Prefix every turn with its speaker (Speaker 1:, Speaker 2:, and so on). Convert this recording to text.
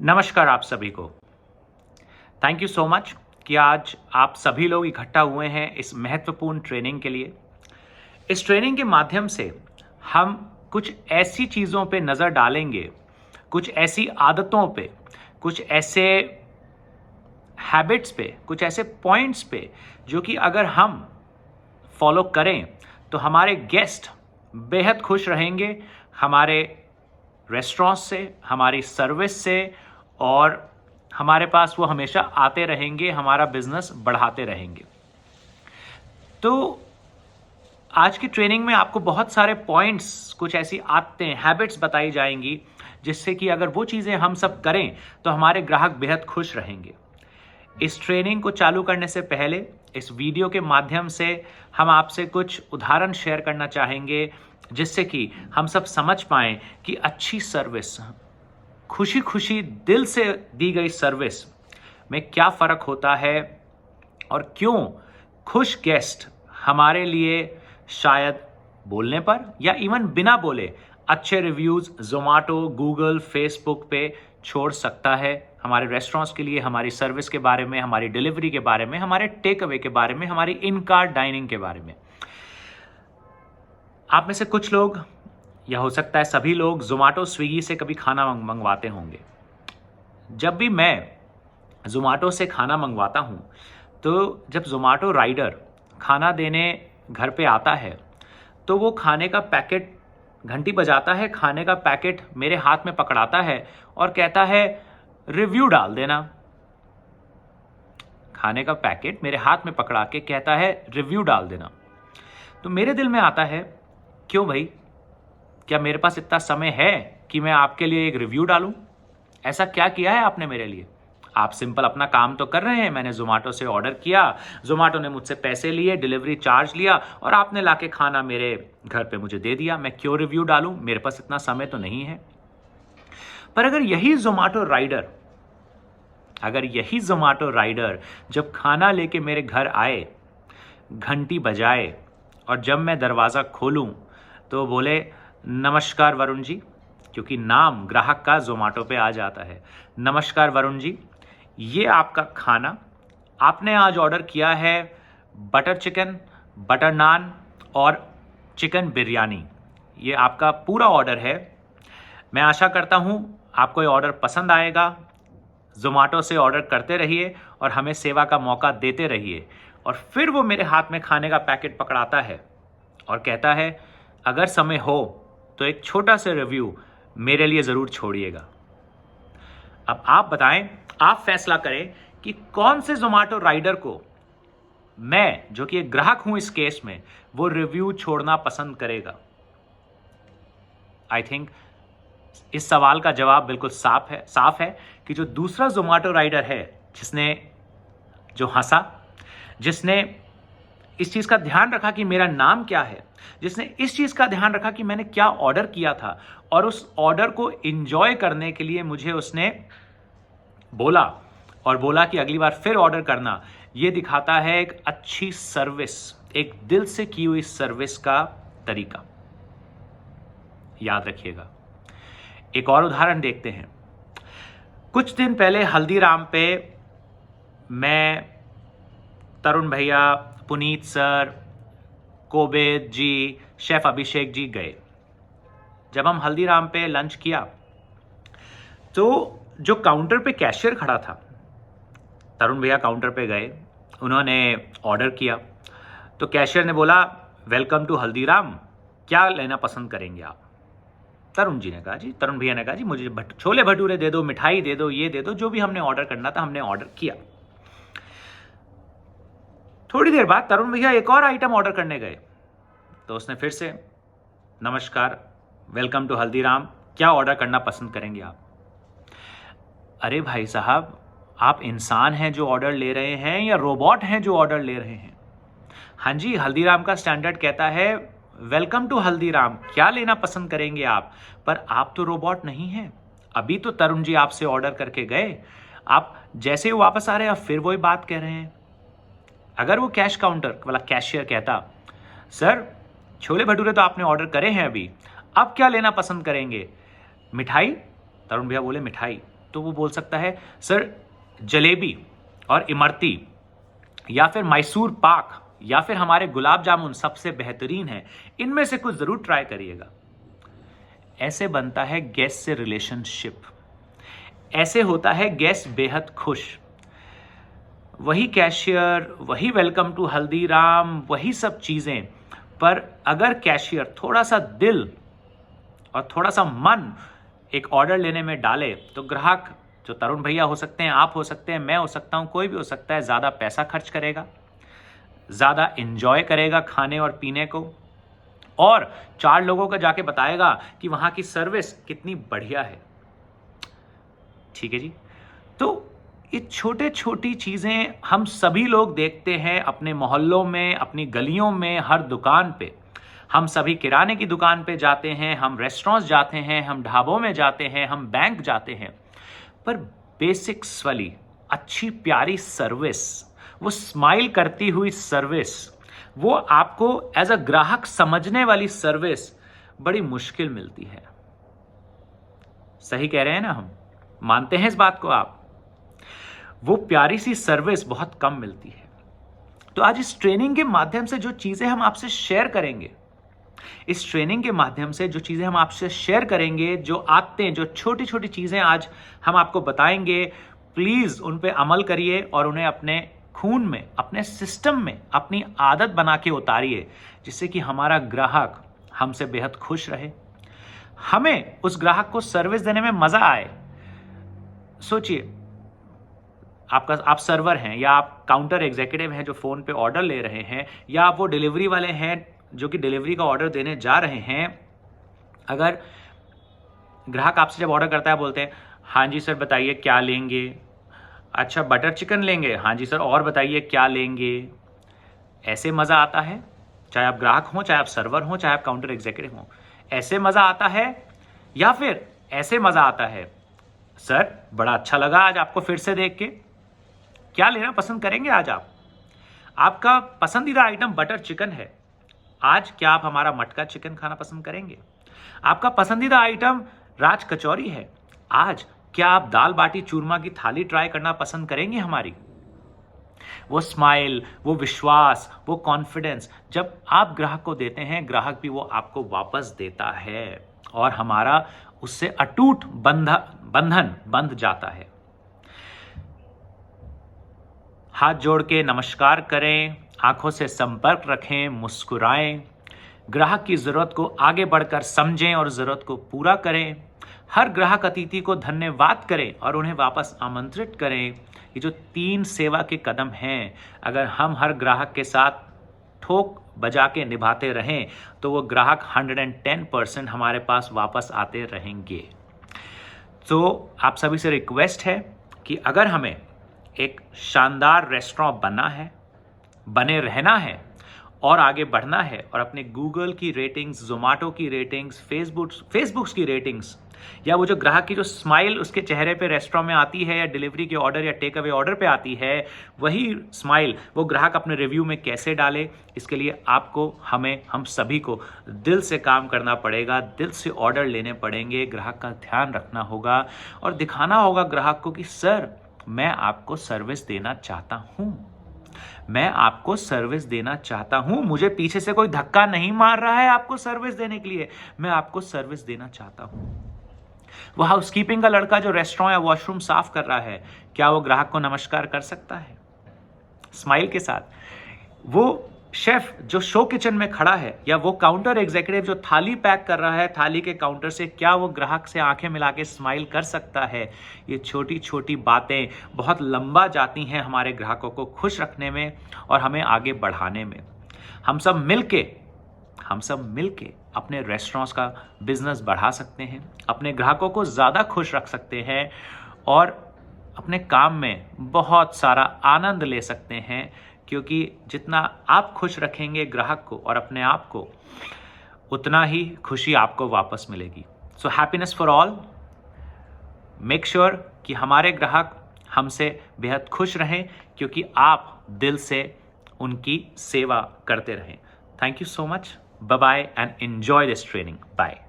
Speaker 1: नमस्कार आप सभी को। थैंक यू सो मच कि आज आप सभी लोग इकट्ठा हुए हैं इस महत्वपूर्ण ट्रेनिंग के लिए। इस ट्रेनिंग के माध्यम से हम कुछ ऐसी चीज़ों पे नज़र डालेंगे, कुछ ऐसी आदतों पे, कुछ ऐसे हैबिट्स पे, कुछ ऐसे पॉइंट्स पे जो कि अगर हम फॉलो करें तो हमारे गेस्ट बेहद खुश रहेंगे हमारे रेस्टोरेंट से, हमारी सर्विस से, और हमारे पास वो हमेशा आते रहेंगे, हमारा बिजनेस बढ़ाते रहेंगे। तो आज की ट्रेनिंग में आपको बहुत सारे पॉइंट्स, कुछ ऐसी आदतें, हैबिट्स बताई जाएंगी जिससे कि अगर वो चीज़ें हम सब करें तो हमारे ग्राहक बेहद खुश रहेंगे। इस ट्रेनिंग को चालू करने से पहले इस वीडियो के माध्यम से हम आपसे कुछ उदाहरण शेयर करना चाहेंगे जिससे कि हम सब समझ पाएं कि अच्छी सर्विस, खुशी खुशी दिल से दी गई सर्विस में क्या फ़र्क होता है और क्यों खुश गेस्ट हमारे लिए शायद बोलने पर या इवन बिना बोले अच्छे रिव्यूज़ ज़ोमैटो, गूगल, फेसबुक पे छोड़ सकता है हमारे रेस्टोरेंट्स के लिए, हमारी सर्विस के बारे में, हमारी डिलीवरी के बारे में, हमारे टेक अवे के बारे में, हमारी इन कार डाइनिंग के बारे में। आप में से कुछ लोग या हो सकता है सभी लोग ज़ोमैटो, स्विगी से कभी खाना मंगवाते होंगे। जब भी मैं ज़ोमैटो से खाना मंगवाता हूँ तो जब ज़ोमैटो राइडर खाना देने घर पे आता है तो वो खाने का पैकेट, घंटी बजाता है, खाने का पैकेट मेरे हाथ में पकड़ाता है और कहता है रिव्यू डाल देना। खाने का पैकेट मेरे हाथ में पकड़ा के कहता है रिव्यू डाल देना। तो मेरे दिल में आता है, क्यों भाई, क्या मेरे पास इतना समय है कि मैं आपके लिए एक रिव्यू डालूं? ऐसा क्या किया है आपने मेरे लिए? आप सिंपल अपना काम तो कर रहे हैं। मैंने ज़ोमैटो से ऑर्डर किया, ज़ोमैटो ने मुझसे पैसे लिए, डिलीवरी चार्ज लिया और आपने लाके खाना मेरे घर पे मुझे दे दिया। मैं क्यों रिव्यू डालूं? मेरे पास इतना समय तो नहीं है। पर अगर यही ज़ोमैटो राइडर जब खाना लेके मेरे घर आए, घंटी बजाए और जब मैं दरवाज़ा खोलूं तो बोले नमस्कार वरुण जी, क्योंकि नाम ग्राहक का ज़ोमैटो पे आ जाता है। नमस्कार वरुण जी, ये आपका खाना, आपने आज ऑर्डर किया है बटर चिकन, बटर नान और चिकन बिरयानी। ये आपका पूरा ऑर्डर है। मैं आशा करता हूँ आपको ये ऑर्डर पसंद आएगा। ज़ोमैटो से ऑर्डर करते रहिए और हमें सेवा का मौका देते रहिए। और फिर वो मेरे हाथ में खाने का पैकेट पकड़ाता है और कहता है अगर समय हो तो एक छोटा सा रिव्यू मेरे लिए ज़रूर छोड़िएगा। अब आप बताएं, आप फैसला करें कि कौन से ज़ोमैटो राइडर को मैं, जो कि एक ग्राहक हूं इस केस में, वो रिव्यू छोड़ना पसंद करेगा। आई थिंक इस सवाल का जवाब बिल्कुल साफ है कि जो दूसरा ज़ोमैटो राइडर है, जिसने जो हंसा, जिसने इस चीज़ का ध्यान रखा कि मेरा नाम क्या है, जिसने इस चीज़ का ध्यान रखा कि मैंने क्या ऑर्डर किया था और उस ऑर्डर को एंजॉय करने के लिए मुझे उसने बोला कि अगली बार फिर ऑर्डर करना, ये दिखाता है एक अच्छी सर्विस, एक दिल से की हुई सर्विस का तरीका। याद रखिएगा। एक और उदाहरण देखते हैं। कुछ दिन पहले हल्दीराम पे मैं, तरुण भैया, पुनीत सर, कोबेद जी, शेफ अभिषेक जी गए। जब हम हल्दीराम पे लंच किया तो जो काउंटर पे कैशियर खड़ा था, तरुण भैया काउंटर पे गए, उन्होंने ऑर्डर किया तो कैशियर ने बोला वेलकम टू हल्दीराम, क्या लेना पसंद करेंगे आप? तरुण भैया ने कहा जी मुझे छोले भटूरे दे दो, मिठाई दे दो, ये दे दो, जो भी हमने ऑर्डर करना था हमने ऑर्डर किया। थोड़ी देर बाद तरुण भैया एक और आइटम ऑर्डर करने गए तो उसने फिर से नमस्कार, वेलकम टू हल्दीराम, क्या ऑर्डर करना पसंद करेंगे आप? अरे भाई साहब, आप इंसान हैं जो ऑर्डर ले रहे हैं या रोबोट हैं जो ऑर्डर ले रहे हैं? हाँ जी, हल्दीराम का स्टैंडर्ड कहता है वेलकम टू हल्दीराम, क्या लेना पसंद करेंगे आप? पर आप तो रोबोट नहीं हैं। अभी तो तरुण जी आपसे ऑर्डर करके गए, आप जैसे ही वापस आ रहे हैं फिर वही बात कह रहे हैं। अगर वो कैश काउंटर वाला कैशियर कहता सर छोले भटूरे तो आपने ऑर्डर करे हैं अभी, अब क्या लेना पसंद करेंगे? मिठाई? तरुण भैया बोले मिठाई। तो वो बोल सकता है सर जलेबी और इमरती या फिर मैसूर पाक या फिर हमारे गुलाब जामुन सबसे बेहतरीन है, इनमें से कुछ जरूर ट्राई करिएगा। ऐसे बनता है गेस्ट से रिलेशनशिप, ऐसे होता है गेस्ट बेहद खुश। वही कैशियर, वही वेलकम टू हल्दीराम, वही सब चीजें, पर अगर कैशियर थोड़ा सा दिल और थोड़ा सा मन एक ऑर्डर लेने में डाले तो ग्राहक, जो तरुण भैया हो सकते हैं, आप हो सकते हैं, मैं हो सकता हूं, कोई भी हो सकता है, ज्यादा पैसा खर्च करेगा, ज्यादा एंजॉय करेगा खाने और पीने को, और 4 लोगों को जाके बताएगा कि वहां की सर्विस कितनी बढ़िया है। ठीक है जी। तो ये छोटे छोटी चीजें हम सभी लोग देखते हैं अपने मोहल्लों में, अपनी गलियों में, हर दुकान पे। हम सभी किराने की दुकान पे जाते हैं, हम रेस्टोरेंट्स जाते हैं, हम ढाबों में जाते हैं, हम बैंक जाते हैं, पर बेसिक्स वाली अच्छी प्यारी सर्विस, वो स्माइल करती हुई सर्विस, वो आपको एज अ ग्राहक समझने वाली सर्विस बड़ी मुश्किल मिलती है। सही कह रहे हैं ना हम? मानते हैं इस बात को आप? वो प्यारी सी सर्विस बहुत कम मिलती है। तो आज इस ट्रेनिंग के माध्यम से जो चीजें हम आपसे शेयर करेंगे, इस ट्रेनिंग के माध्यम से जो चीजें हम आपसे शेयर करेंगे, जो आदतें, जो छोटी छोटी चीजें आज हम आपको बताएंगे, प्लीज उन पे अमल करिए और उन्हें अपने खून में, अपने सिस्टम में अपनी आदत बना के उतारिए, जिससे कि हमारा ग्राहक हमसे बेहद खुश रहे, हमें उस ग्राहक को सर्विस देने में मजा आए। सोचिए, आप सर्वर हैं, या आप काउंटर एग्जीक्यूटिव हैं जो फोन पे ऑर्डर ले रहे हैं, या आप वो डिलीवरी वाले हैं जो कि डिलीवरी का ऑर्डर देने जा रहे हैं। अगर ग्राहक आपसे जब ऑर्डर करता है, बोलते हैं हाँ जी सर बताइए क्या लेंगे, अच्छा बटर चिकन लेंगे, हाँ जी सर और बताइए क्या लेंगे, ऐसे मजा आता है। चाहे आप ग्राहक हो, चाहे आप सर्वर हो, चाहे आप काउंटर एग्जीक्यूटिव हो, ऐसे मजा आता है। या फिर ऐसे मजा आता है, सर बड़ा अच्छा लगा आज आपको फिर से देख के, क्या लेना पसंद करेंगे आज आप? आपका पसंदीदा आइटम बटर चिकन है, आज क्या आप हमारा मटका चिकन खाना पसंद करेंगे? आपका पसंदीदा आइटम राज कचौरी है, आज क्या आप दाल बाटी चूरमा की थाली ट्राई करना पसंद करेंगे हमारी? वो स्माइल, वो विश्वास, वो कॉन्फिडेंस जब आप ग्राहक को देते हैं, ग्राहक भी वो आपको वापस देता है और हमारा उससे अटूट बंधन बंध जाता है। हाथ जोड़ के नमस्कार करें, आंखों से संपर्क रखें, मुस्कुराएं, ग्राहक की जरूरत को आगे बढ़कर समझें और जरूरत को पूरा करें। हर ग्राहक अतिथि को धन्यवाद करें और उन्हें वापस आमंत्रित करें। ये जो 3 सेवा के कदम हैं, अगर हम हर ग्राहक के साथ ठोक बजा के निभाते रहें तो वो ग्राहक 110% हमारे पास वापस आते रहेंगे। तो आप सभी से रिक्वेस्ट है कि अगर हमें एक शानदार रेस्टोरेंट बने रहना है और आगे बढ़ना है, और अपने गूगल की रेटिंग्स, जोमेटो की रेटिंग्स, फेसबुक की रेटिंग्स, या वो जो ग्राहक की जो स्माइल उसके चेहरे पे रेस्टोरेंट में आती है, या डिलीवरी के ऑर्डर या टेक अवे ऑर्डर पे आती है, वही स्माइल वो ग्राहक अपने रिव्यू में कैसे डाले, इसके लिए आपको, हम सभी को दिल से काम करना पड़ेगा, दिल से ऑर्डर लेने पड़ेंगे, ग्राहक का ध्यान रखना होगा और दिखाना होगा ग्राहक को कि सर मैं आपको सर्विस देना चाहता हूं, मैं आपको सर्विस देना चाहता हूं, मुझे पीछे से कोई धक्का नहीं मार रहा है आपको सर्विस देने के लिए, मैं आपको सर्विस देना चाहता हूं। वो हाउसकीपिंग का लड़का जो रेस्टोरेंट या वॉशरूम साफ कर रहा है, क्या वो ग्राहक को नमस्कार कर सकता है स्माइल के साथ? वो शेफ जो शो किचन में खड़ा है, या वो काउंटर एग्जीक्यूटिव जो थाली पैक कर रहा है थाली के काउंटर से, क्या वो ग्राहक से आंखें मिला के स्माइल कर सकता है? ये छोटी छोटी बातें बहुत लंबा जाती हैं हमारे ग्राहकों को खुश रखने में और हमें आगे बढ़ाने में। हम सब मिलके अपने रेस्टोरेंट्स का बिजनेस बढ़ा सकते हैं, अपने ग्राहकों को ज़्यादा खुश रख सकते हैं और अपने काम में बहुत सारा आनंद ले सकते हैं, क्योंकि जितना आप खुश रखेंगे ग्राहक को और अपने आप को, उतना ही खुशी आपको वापस मिलेगी। So happiness for all. Make sure कि हमारे ग्राहक हमसे बेहद खुश रहें, क्योंकि आप दिल से उनकी सेवा करते रहें। Thank you so much. Bye bye and enjoy this training. Bye.